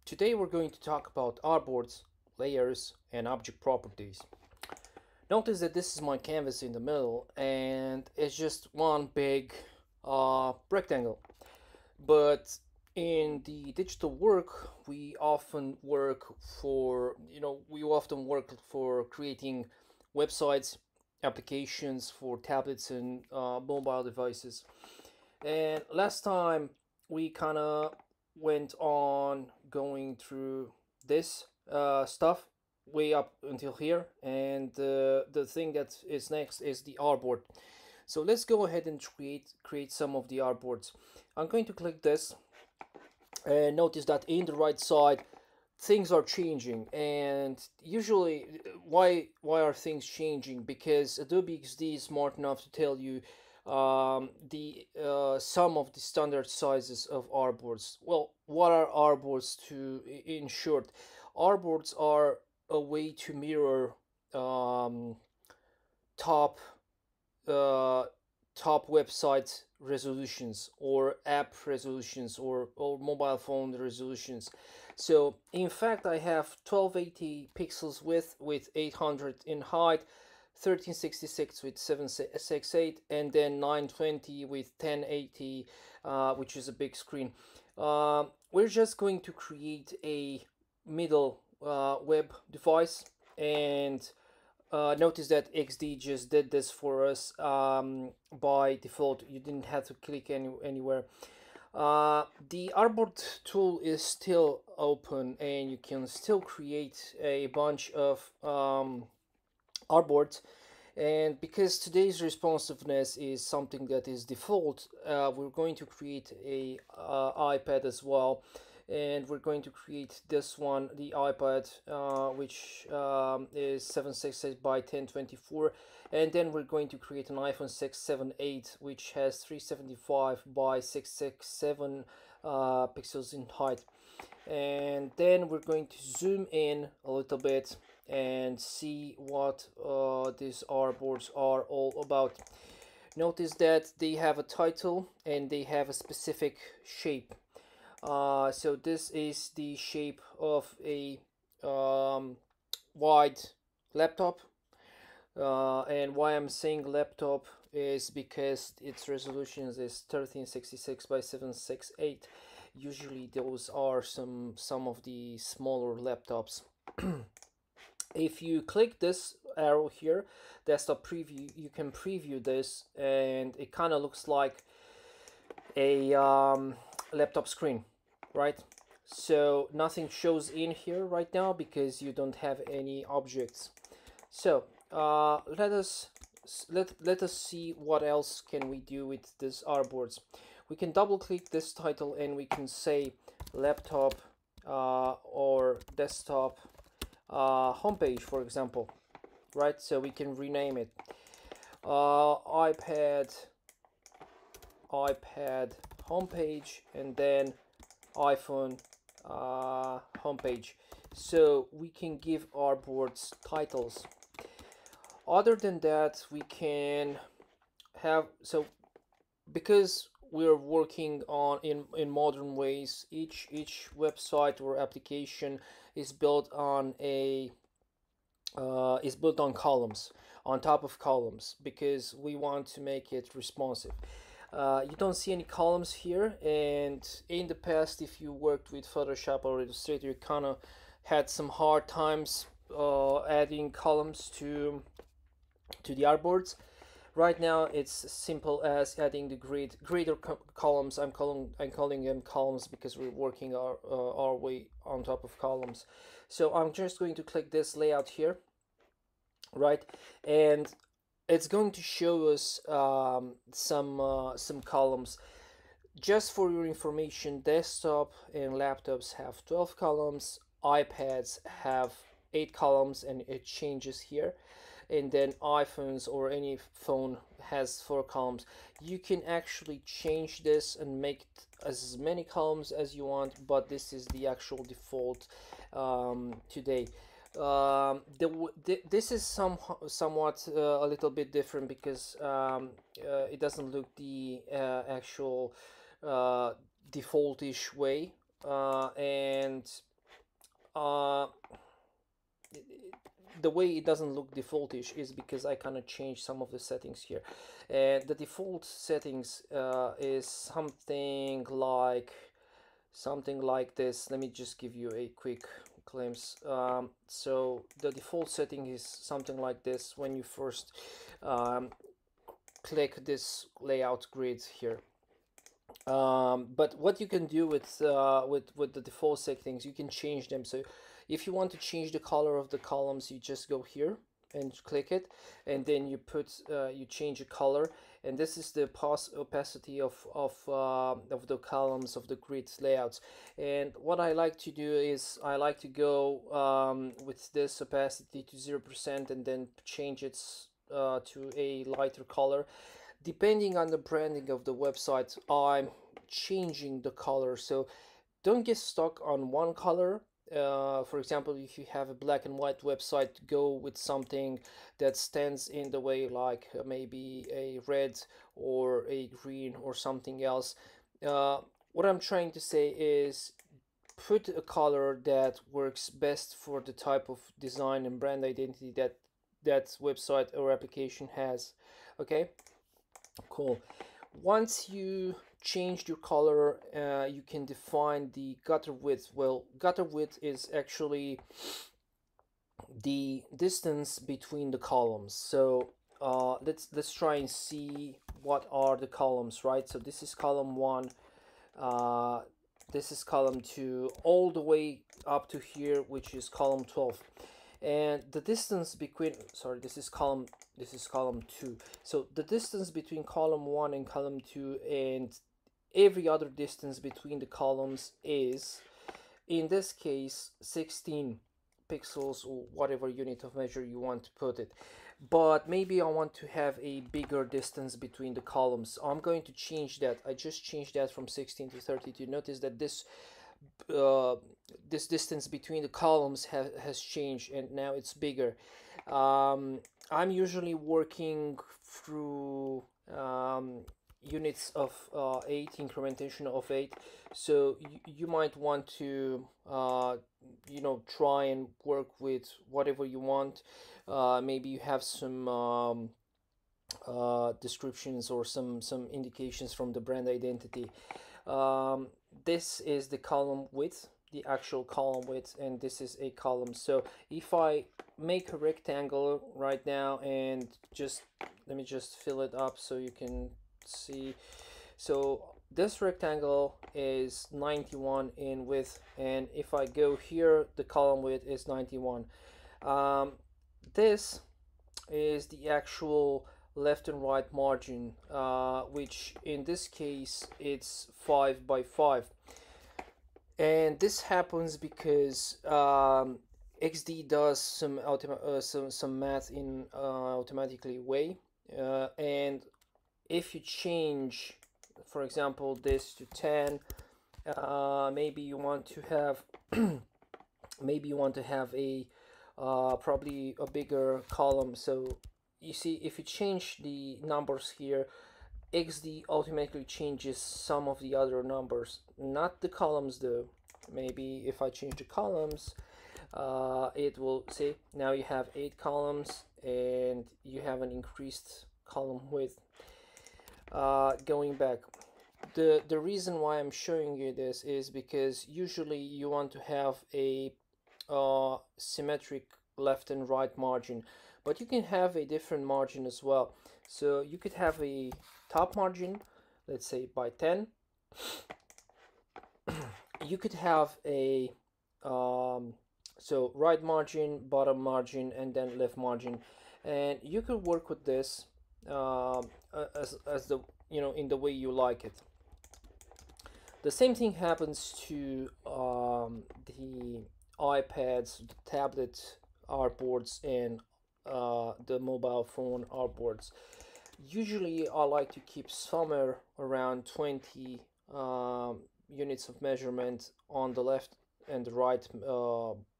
Today we're going to talk about artboards, layers, and object properties. Notice that this is my canvas in the middle and it's just one big rectangle. But in the digital work, we often work for creating websites, applications for tablets and mobile devices. And last time we kind of went on going through this stuff way up until here, and the thing that is next is the artboard. So let's go ahead and create some of the artboards. I'm going to click this and notice that in the right side things are changing. And usually why are things changing? Because Adobe XD is smart enough to tell you the some of the standard sizes of artboards. Well, what are artboards? In short, artboards are a way to mirror top uh, top website resolutions or app resolutions or mobile phone resolutions. So in fact I have 1280 pixels width with 800 in height, 1366 with 768, and then 920 with 1080, which is a big screen. We're just going to create a middle web device, and notice that XD just did this for us by default. You didn't have to click anywhere. The artboard tool is still open and you can still create a bunch of artboards. And because today's responsiveness is something that is default, we're going to create a iPad as well. And we're going to create this one, the iPad, which is 768 by 1024, and then we're going to create an iPhone 678, which has 375 by 667 pixels in height. And then we're going to zoom in a little bit and see what these artboards are all about. Notice that they have a title and they have a specific shape. So this is the shape of a wide laptop, and why I'm saying laptop is because its resolution is 1366 by 768. Usually those are some of the smaller laptops. If you click this arrow here, desktop preview, you can preview this and it kind of looks like a laptop screen, right? So nothing shows in here right now because you don't have any objects. So let us see what else can we do with this artboards. We can double click this title and we can say laptop or desktop homepage, for example, right? So we can rename it iPad homepage, and then iPhone homepage. So we can give artboards titles. Other than that, we can have, so because we're working on in modern ways, each website or application is built on columns, on top of columns, because we want to make it responsive. You don't see any columns here, and in the past, if you worked with Photoshop or Illustrator, you kind of had some hard times adding columns to the artboards. Right now, it's simple as adding the greater columns. I'm calling them columns because we're working our way on top of columns. So I'm just going to click this layout here, right, and it's going to show us some columns. Just for your information, desktop and laptops have 12 columns, iPads have 8 columns, and it changes here. And then iPhones or any phone has 4 columns. You can actually change this and make as many columns as you want, but this is the actual default today. This is somewhat a little bit different because it doesn't look the actual defaultish way, and the way it doesn't look defaultish is because I kind of changed some of the settings here. And the default settings is something like this. Let me just give you a quick glimpse. So the default setting is something like this when you first click this layout grid here. But what you can do with the default settings, you can change them. So if you want to change the color of the columns, you just go here and click it, and then you change the color, and this is the opacity of the columns of the grid layouts. And what I like to do is I like to go with this opacity to 0% and then change it to a lighter color. Depending on the branding of the website, I'm changing the color, so don't get stuck on one color. For example, if you have a black and white website, go with something that stands in the way, like maybe a red or a green or something else. What I'm trying to say is put a color that works best for the type of design and brand identity that website or application has. Okay, cool. Once you changed your color, you can define the gutter width. Well, gutter width is actually the distance between the columns. So let's try and see what are the columns, right? So this is column 1, this is column 2, all the way up to here, which is column 12. And the distance between, sorry, this is column 2. So the distance between column 1 and column 2 and every other distance between the columns is, in this case, 16 pixels, or whatever unit of measure you want to put it. But maybe I want to have a bigger distance between the columns. I'm going to change that. I just changed that from 16 to 32. Notice that this distance between the columns has changed, and now it's bigger. I'm usually working through units of 8, incrementation of 8, so you might want to try and work with whatever you want. Maybe you have some descriptions or some indications from the brand identity. This is the column width, the actual column width, and this is a column. So if I make a rectangle right now, and let me just fill it up so you can see. So this rectangle is 91 in width, and if I go here, the column width is 91. This is the actual left and right margin, which in this case it's 5 by 5, and this happens because XD does some math in automatically way, and if you change, for example, this to 10, maybe you want to have a probably a bigger column. So you see, if you change the numbers here, XD automatically changes some of the other numbers, not the columns though. Maybe if I change the columns, it will say now you have 8 columns and you have an increased column width. Going back, the reason why I'm showing you this is because usually you want to have a symmetric left and right margin, but you can have a different margin as well. So you could have a top margin, let's say by 10. You could have a so right margin, bottom margin, and then left margin, and you could work with this as the in the way you like it. The same thing happens to the iPads, the tablet artboards, and the mobile phone artboards. Usually I like to keep somewhere around 20 units of measurement on the left and the right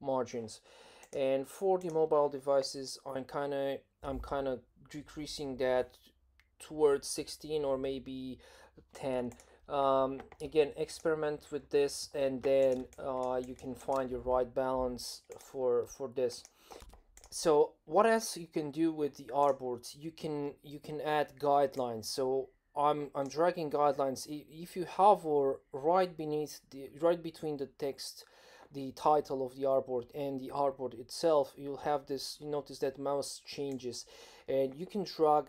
margins, and for the mobile devices I'm kind of decreasing that towards 16 or maybe 10. Again, experiment with this, and then you can find your right balance for this. So what else you can do with the artboards? You can add guidelines. So I'm dragging guidelines. If you hover right beneath the right between the text, the title of the artboard and the artboard itself, you'll have this. You notice that mouse changes, and you can drag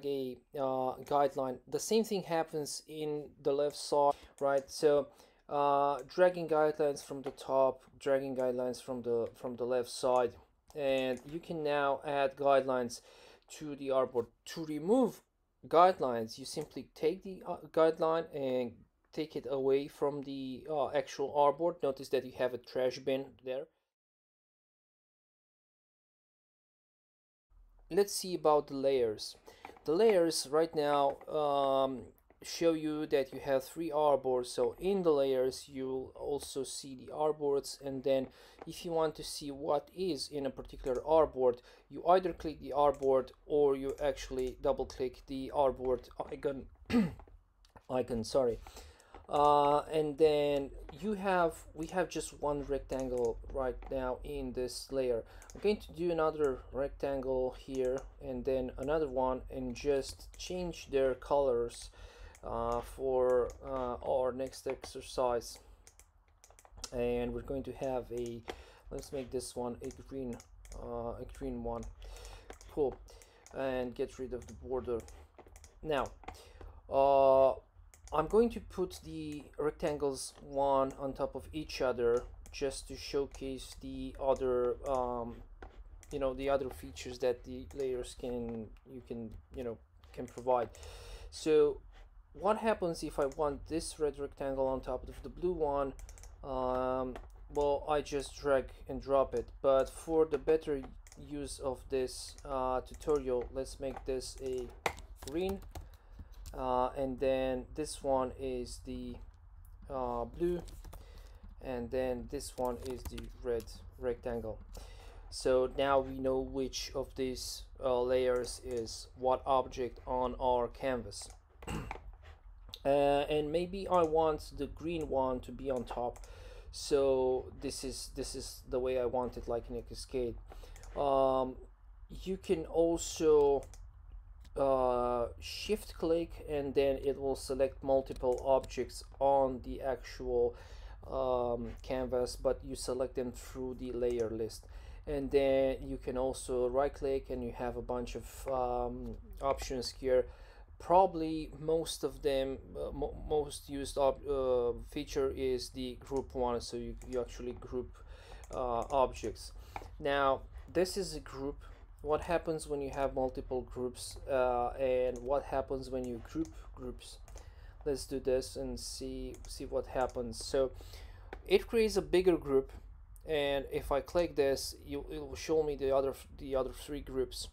a guideline. The same thing happens in the left side, right? So dragging guidelines from the top, dragging guidelines from the left side, and you can now add guidelines to the artboard. To remove guidelines, you simply take the guideline and take it away from the actual artboard. Notice that you have a trash bin there. Let's see about the layers. The layers right now show you that you have three artboards. So in the layers you'll also see the artboards, and then if you want to see what is in a particular artboard, you either click the artboard or you actually double click the artboard icon, sorry. And then we have just one rectangle right now in this layer. I'm going to do another rectangle here and then another one, and just change their colors for our next exercise. And we're going to have let's make this one a green one. Cool. And get rid of the border. Now I'm going to put the rectangles one on top of each other, just to showcase the other the other features that the layers can provide. So what happens if I want this red rectangle on top of the blue one? Well, I just drag and drop it, but for the better use of this tutorial, let's make this a green, and then this one is the blue, and then this one is the red rectangle. So now we know which of these layers is what object on our canvas. And maybe I want the green one to be on top, so this is the way I want it, like in a cascade. You can also shift click, and then it will select multiple objects on the actual canvas, but you select them through the layer list. And then you can also right click, and you have a bunch of options here. Probably most of them, most used feature is the group one, so you actually group objects. Now this is a group. What happens when you have multiple groups, and what happens when you group groups? Let's do this and see what happens. So it creates a bigger group, and if I click this, it will show me the other three groups.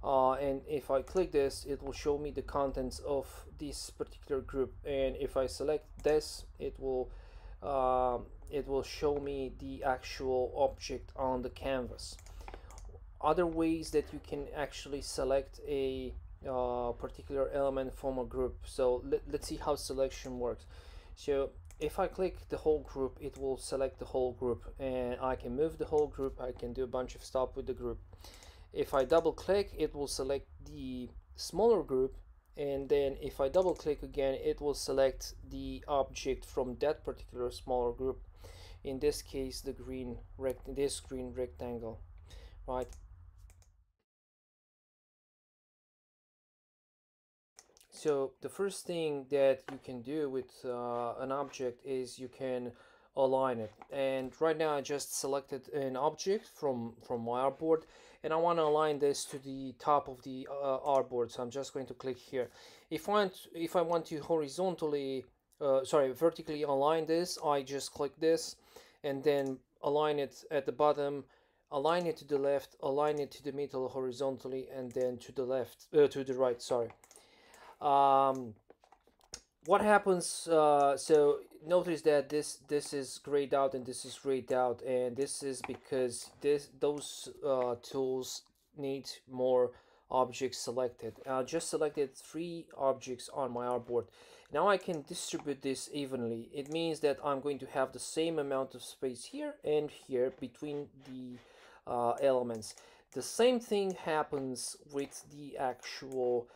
And if I click this, it will show me the contents of this particular group, and if I select this, it will show me the actual object on the canvas. Other ways that you can actually select a particular element from a group. So let's see how selection works. So if I click the whole group, it will select the whole group, and I can move the whole group. I can do a bunch of stuff with the group. If I double click, it will select the smaller group, and then if I double click again, it will select the object from that particular smaller group. In this case, the green rectangle, right? So the first thing that you can do with an object is you can align it. And right now I just selected an object from my artboard, and I want to align this to the top of the artboard. So I'm just going to click here. If I want to vertically align this, I just click this, and then align it at the bottom, align it to the left, align it to the middle horizontally, and then to the left, to the right, sorry. What happens, so notice that this is grayed out and this is grayed out, and this is because those tools need more objects selected. I just selected 3 objects on my artboard. Now I can distribute this evenly. It means that I'm going to have the same amount of space here and here between the elements. The same thing happens with the actual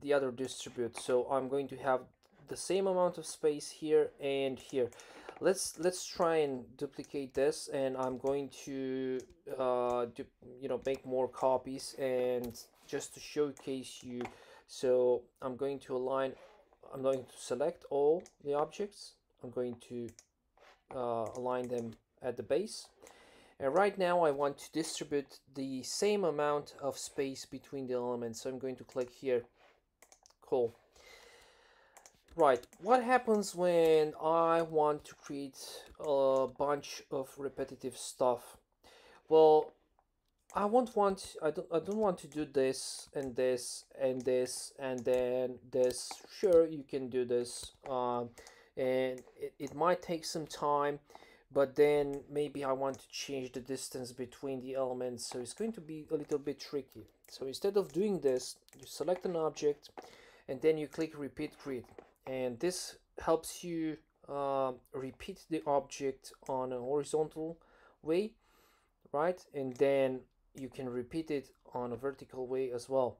the other distribute. So I'm going to have the same amount of space here and here. Let's try and duplicate this, and I'm going to make more copies, and just to showcase you. So I'm going to select all the objects. I'm going to align them at the base, and right now I want to distribute the same amount of space between the elements. So I'm going to click here. Cool. Right, what happens when I want to create a bunch of repetitive stuff? Well, I don't want to do this and this and this and then this. Sure, you can do this, and it might take some time, but then maybe I want to change the distance between the elements, so it's going to be a little bit tricky. So instead of doing this, you select an object and then you click repeat grid, and this helps you repeat the object on a horizontal way, right? And then you can repeat it on a vertical way as well.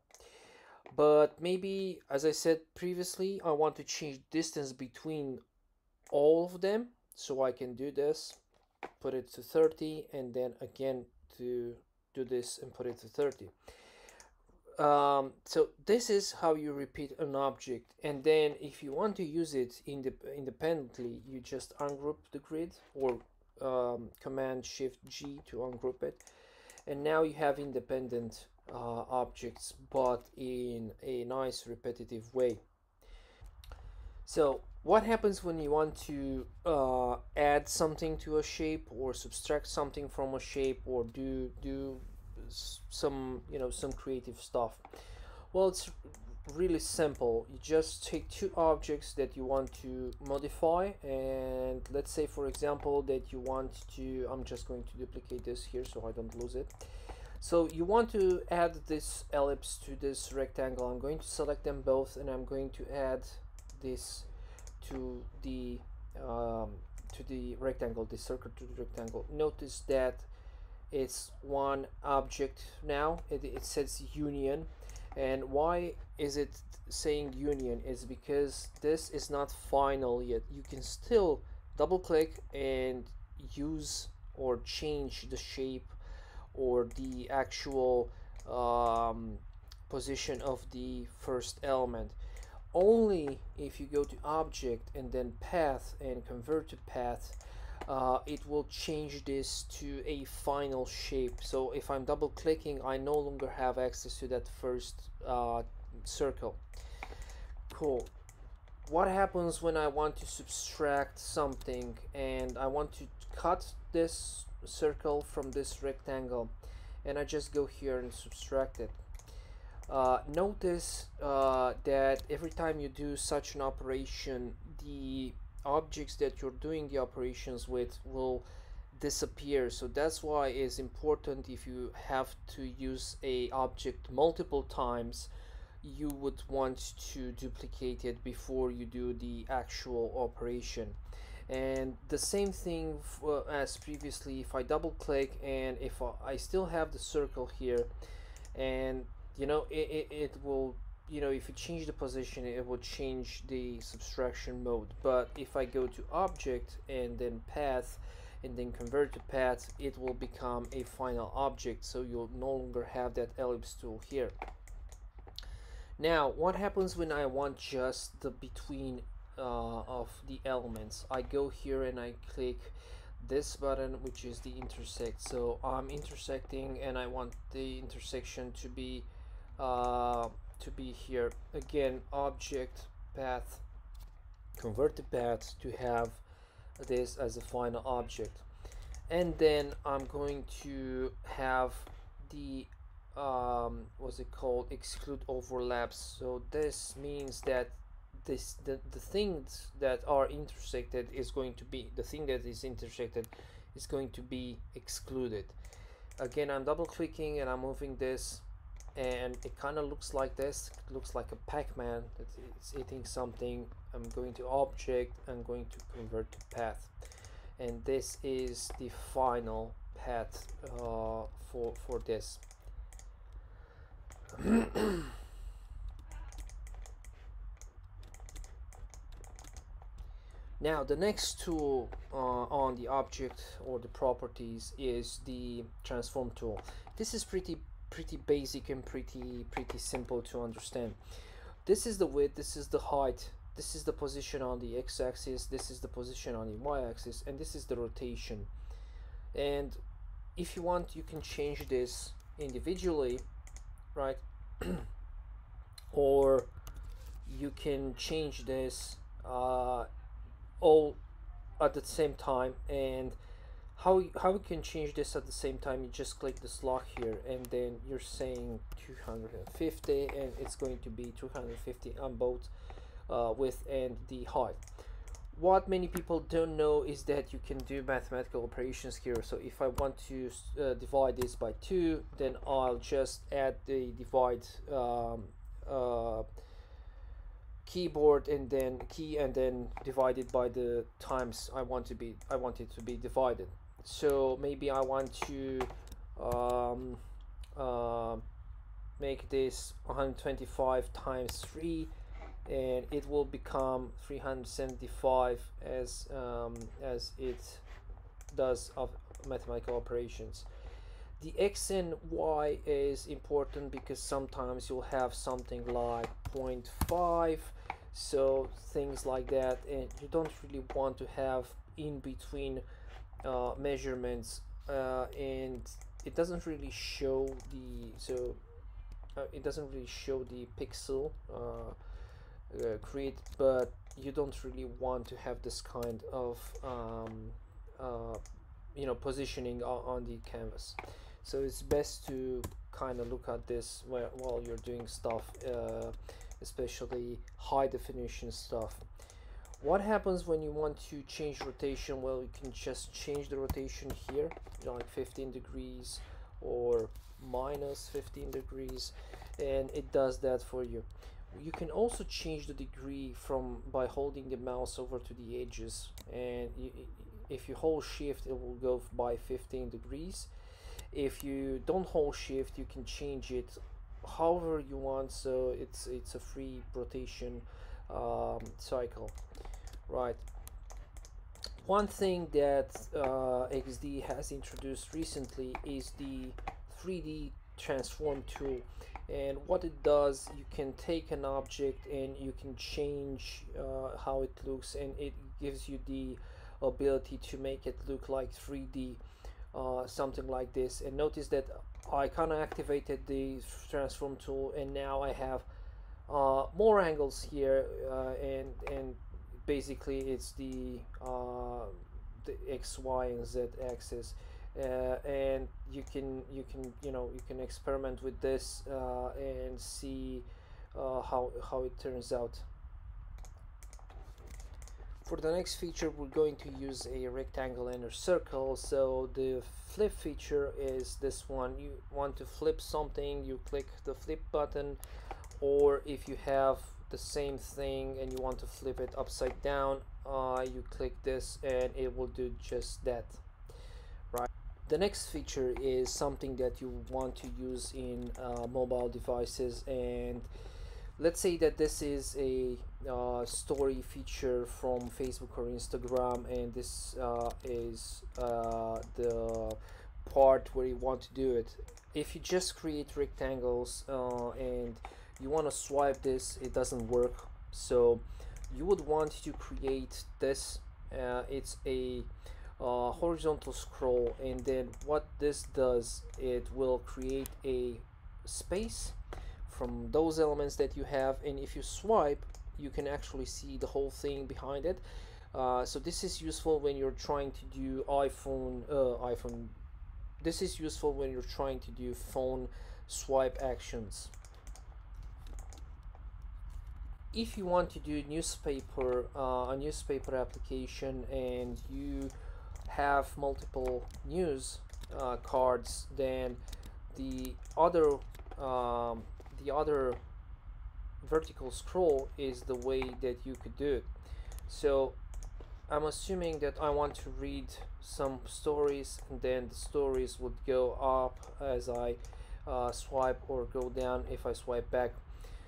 But maybe, as I said previously, I want to change distance between all of them, so I can do this, put it to 30, and then again to do this and put it to 30. So this is how you repeat an object, and then if you want to use it independently, you just ungroup the grid, or Command Shift G to ungroup it, and now you have independent objects, but in a nice repetitive way. So what happens when you want to add something to a shape, or subtract something from a shape, or do some some creative stuff? Well, it's really simple. You just take 2 objects that you want to modify, and let's say, for example, that you want to, I'm just going to duplicate this here so I don't lose it. So you want to add this ellipse to this rectangle. I'm going to select them both, and I'm going to add this to the rectangle, the circle to the rectangle. Notice that it's one object now. It says union, and why is it saying union? Is because this is not final yet. You can still double click and use or change the shape or the actual position of the first element. Only if you go to object and then path and convert to path, it will change this to a final shape. So if I'm double clicking, I no longer have access to that first circle. Cool. What happens when I want to subtract something and I want to cut this circle from this rectangle, and I just go here and subtract it? Notice that every time you do such an operation, the objects that you're doing the operations with will disappear. So that's why it's important, if you have to use a object multiple times, you would want to duplicate it before you do the actual operation. And the same thing as previously, if I double click and if I still have the circle here, and it will, if you change the position, it will change the subtraction mode. But if I go to object and then path and then convert to path, it will become a final object, so you'll no longer have that ellipse tool here. Now what happens when I want just the between of the elements? I go here and I click this button, which is the intersect. So I'm intersecting and I want the intersection to be here. Again, object, path, convert the path to have this as a final object. And then I'm going to have the what's it called, exclude overlaps. So this means that the things that are intersected is going to be, the thing that is intersected is going to be excluded. Again, I'm double clicking and I'm moving this and it kind of looks like this. It looks like a Pac-Man. It's eating something. I'm going to object. I'm going to convert to path, and this is the final path for this. Now the next tool on the object or the properties is the transform tool. This is pretty basic and pretty simple to understand. This is the width, this is the height, this is the position on the x-axis, this is the position on the y-axis, and this is the rotation. And if you want, you can change this individually, right? Or you can change this all at the same time. And how you can change this at the same time, you just click this lock here, and then you're saying 250, and it's going to be 250 on both width and the height. What many people don't know is that you can do mathematical operations here. So if I want to divide this by 2, then I'll just add the divide keyboard and then key, and then divide it by the times I want it to be divided. So maybe I want to make this 125 times 3, and it will become 375 as it does of mathematical operations. The x and y is important because sometimes you'll have something like 0.5, so things like that, and you don't really want to have in between measurements, and it doesn't really show the it doesn't really show the pixel create, but you don't really want to have this kind of positioning on the canvas. So it's best to kind of look at this while you're doing stuff, especially high definition stuff. What happens when you want to change rotation? Well, you can just change the rotation here, like 15 degrees or minus 15 degrees, and it does that for you. You can also change the degree by holding the mouse over to the edges, and if you hold shift, it will go by 15 degrees. If you don't hold shift, you can change it however you want, so it's a free rotation cycle, right? One thing that XD has introduced recently is the 3D transform tool, and what it does, you can take an object and you can change how it looks, and it gives you the ability to make it look like 3D, something like this. And notice that I kind of activated the transform tool, and now I have more angles here, and basically it's the X, Y, and Z axis, and you can experiment with this and see how it turns out. For the next feature, we're going to use a rectangle and a circle. So the flip feature is this one. You want to flip something, you click the flip button, or if you have the same thing and you want to flip it upside down, you click this and it will do just that, right? The next feature is something that you want to use in mobile devices, and let's say that this is a story feature from Facebook or Instagram, and this is the part where you want to do it. If you just create rectangles and you want to swipe this, it doesn't work. So you would want to create this. It's a horizontal scroll, and then what this does, it will create a space from those elements that you have, and if you swipe, you can actually see the whole thing behind it. So this is useful when you're trying to do iPhone. This is useful when you're trying to do phone swipe actions. If you want to do newspaper, a newspaper application, and you have multiple news cards, then the other the other vertical scroll is the way that you could do it. So I'm assuming that I want to read some stories, and then the stories would go up as I swipe, or go down if I swipe back.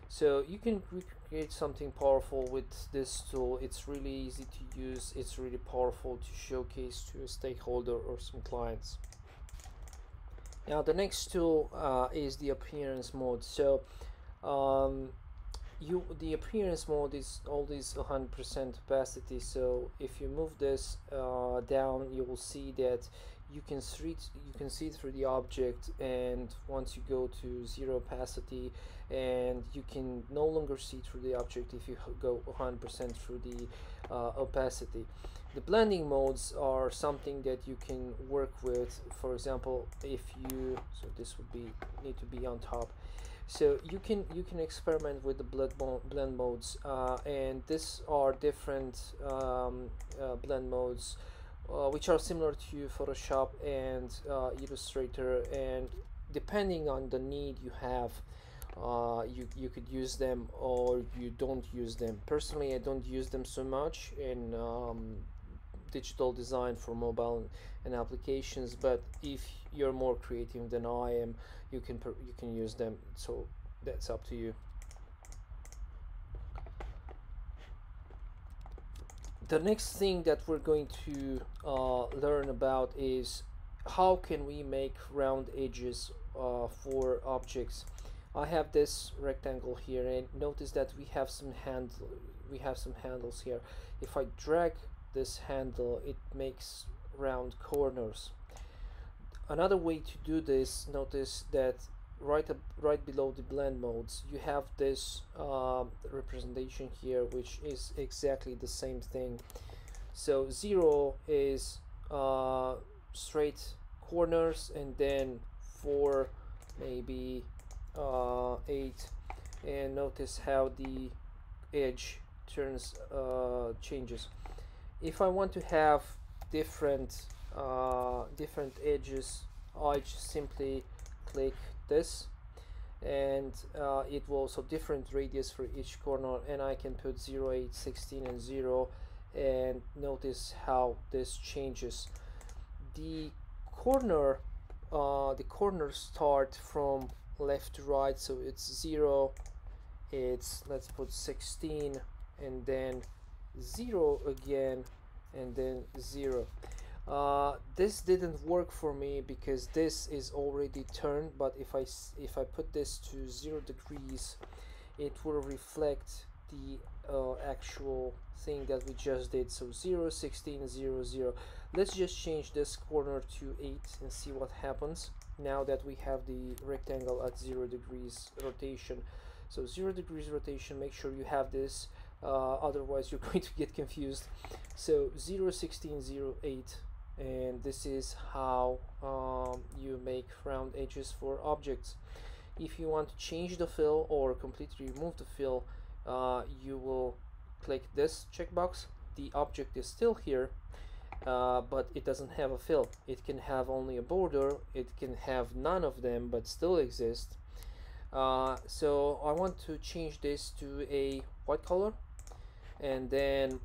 So you can create something powerful with this tool. It's really easy to use, it's really powerful to showcase to a stakeholder or some clients. Now the next tool is the appearance mode. So the appearance mode is always 100% opacity. So if you move this down, you will see that you can see through the object, and once you go to 0 opacity, and you can no longer see through the object if you go 100% through the opacity. The blending modes are something that you can work with. For example, if you, so this would be need to be on top. So you can experiment with the blend modes, and these are different blend modes which are similar to Photoshop and Illustrator, and depending on the need you have, you could use them or you don't use them. Personally, I don't use them so much in digital design for mobile and applications, but if you're more creative than I am, you can use them, so that's up to you. The next thing that we're going to learn about is how can we make round edges for objects. I have this rectangle here, and notice that we have some handles here. If I drag this handle, it makes round corners. Another way to do this, notice that right below the blend modes, you have this representation here, which is exactly the same thing. So 0 is straight corners, and then 4, maybe 8, and notice how the edge changes. If I want to have different edges, I just simply click this, and it will also different radius for each corner, and I can put 0, 8, 16 and 0, and notice how this changes. The corners start from left to right, so it's 0, it's, let's put 16, and then 0 again, and then 0. This didn't work for me because this is already turned, but if I put this to 0 degrees, it will reflect the actual thing that we just did. So 0, 16, 0, 0. Let's just change this corner to 8 and see what happens now that we have the rectangle at 0 degrees rotation. So 0 degrees rotation, make sure you have this, otherwise you're going to get confused. So 0, 16, 0, 8, and this is how you make round edges for objects. If you want to change the fill or completely remove the fill, you will click this checkbox. The object is still here, but it doesn't have a fill. It can have only a border, it can have none of them but still exist. So I want to change this to a white color, and then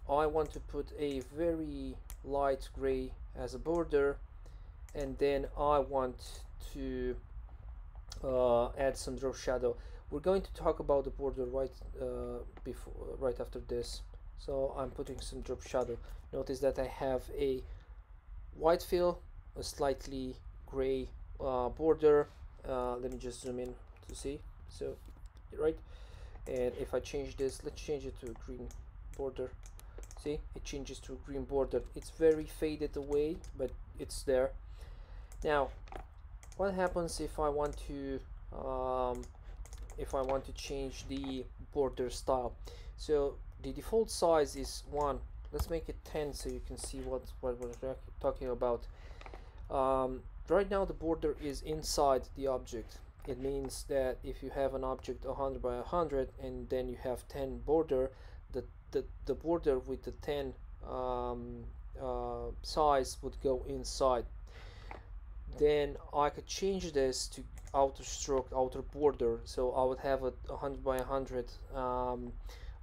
I want to put a very light gray as a border, and then I want to add some drop shadow. We're going to talk about the border right after this. So I'm putting some drop shadow. Notice that I have a white fill, a slightly gray border. Let me just zoom in to see. So right, and if I change this, let's change it to a green border. See, it changes to a green border. It's very faded away, but it's there. Now what happens if I want to change the border style? So the default size is 1. Let's make it 10 so you can see what we're talking about. Right now the border is inside the object. It means that if you have an object 100 by 100 and then you have 10 border, the border with the 10 size would go inside. Then I could change this to outer stroke, outer border. So I would have a 100 by 100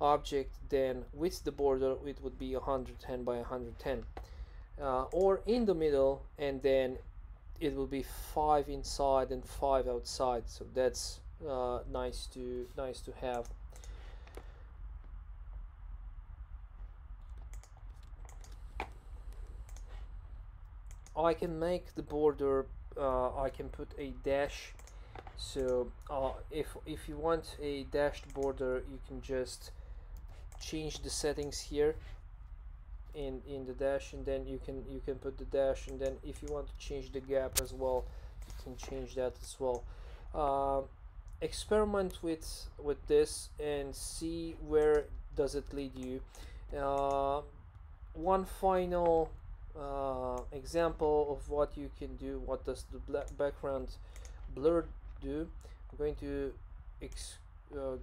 object, then with the border it would be 110 by 110, or in the middle, and then it will be 5 inside and 5 outside. So that's nice to have. I can make the border, I can put a dash. So if you want a dashed border, you can just change the settings here in the dash, and then you can put the dash, and then if you want to change the gap as well, you can change that as well. Experiment with this and see where does it lead you. One final example of what you can do. What does the background blur do? I'm going to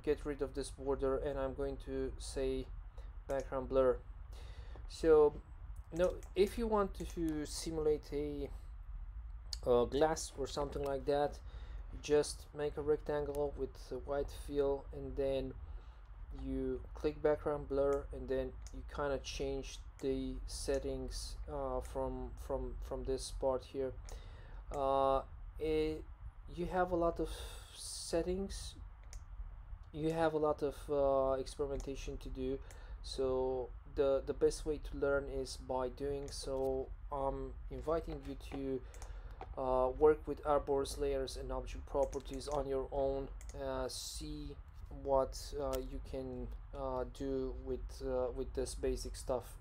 get rid of this border, and I'm going to say background blur. So if you want to simulate a glass or something like that, just make a rectangle with a white fill, and then you click background blur, and then you kind of change the settings from this part here. You have a lot of settings, you have a lot of experimentation to do. So the best way to learn is by doing. So I'm inviting you to work with artboards, layers, and object properties on your own. See what you can do with this basic stuff.